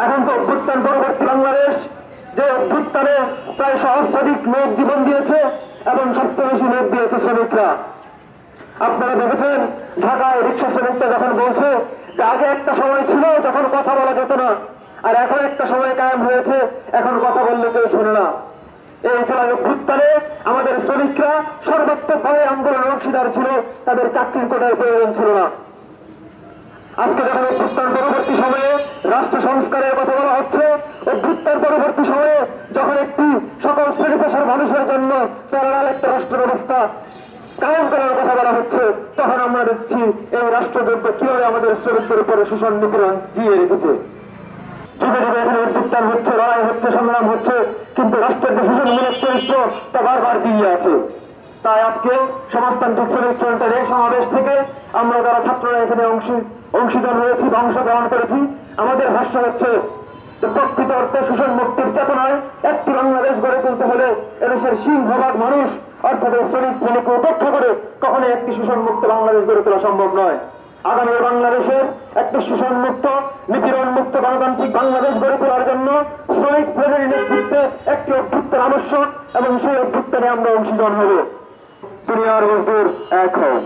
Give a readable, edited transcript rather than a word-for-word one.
এখন তো অভ্যুত্থান পরবর্তী বাংলাদেশ, যে অভ্যুত্থানে প্রায় সহস্রাধিক লোক জীবন দিয়েছে এবং সবচেয়ে বেশি লোক দিয়েছে শ্রমিকরা। আপনারা দেখেছেন ঢাকায় রিক্সা শ্রমিকরা যখন বলছে যে আগে একটা সময় ছিল যখন কথা বলা যেত না, আর এখন একটা সময় কায়েম হয়েছে এখন কথা বললে কেউ শোনে না। এই জুলাই অভ্যুত্থানে আমাদের শ্রমিকরা সর্বাত্মকভাবে আন্দোলনের অংশীদার ছিল, তাদের চাকরির কোটার প্রয়োজন ছিল না। আজকে যখন অভ্যুত্থান পরবর্তী সময়ে রাষ্ট্র সংস্কারের কথা বলা হচ্ছে, অভ্যুত্থান পরবর্তী সময়ে যখন একটি সকল শ্রেণী পেশার মানুষের জন্য প্যারালাল একটা রাষ্ট্র ব্যবস্থা কায়েম করার কথা বলা হচ্ছে, তখন আমরা দেখছি এই রাষ্ট্রদ্রব্য কিভাবে আমাদের শ্রমিকদের উপরে শোষণ নিপীড়ন জিয়ে রেখেছে। যুগে যুগে এখানে অভ্যুত্থান হচ্ছে, লড়াই হচ্ছে, সংগ্রাম হচ্ছে, কিন্তু রাষ্ট্রের যে শোষণমূলক চরিত্র তা বারবার জিয়ে আছে। তাই আজকে সমাজতান্ত্রিক শ্রমিক ফ্রন্টের এই সমাবেশ থেকে আমরা যারা ছাত্ররা এখানে অংশীদার হয়েছি বা অংশগ্রহণ করেছি, আমাদের ভাষ্য হচ্ছে যে প্রকৃত অর্থে শোষণ মুক্তির চেতনায় একটি বাংলাদেশ গড়ে তুলতে হলে এদেশের সিংহভাগ মানুষ অর্থাৎ শ্রমিক শ্রেণীকে উপেক্ষা করে কখনোই একটি শোষণ মুক্ত বাংলাদেশ গড়ে তোলা সম্ভব নয়। আগামী বাংলাদেশের একটি শোষণ মুক্ত নিপীড়ন মুক্ত গণতান্ত্রিক বাংলাদেশ গড়ে তোলার জন্য শ্রমিক শ্রেণীর নেতৃত্বে একটি অভ্যুত্থান আবশ্যক এবং সেই অভ্যুত্থানে আমরা অংশীদার হব। দুনিয়ার মজদুর এক হও।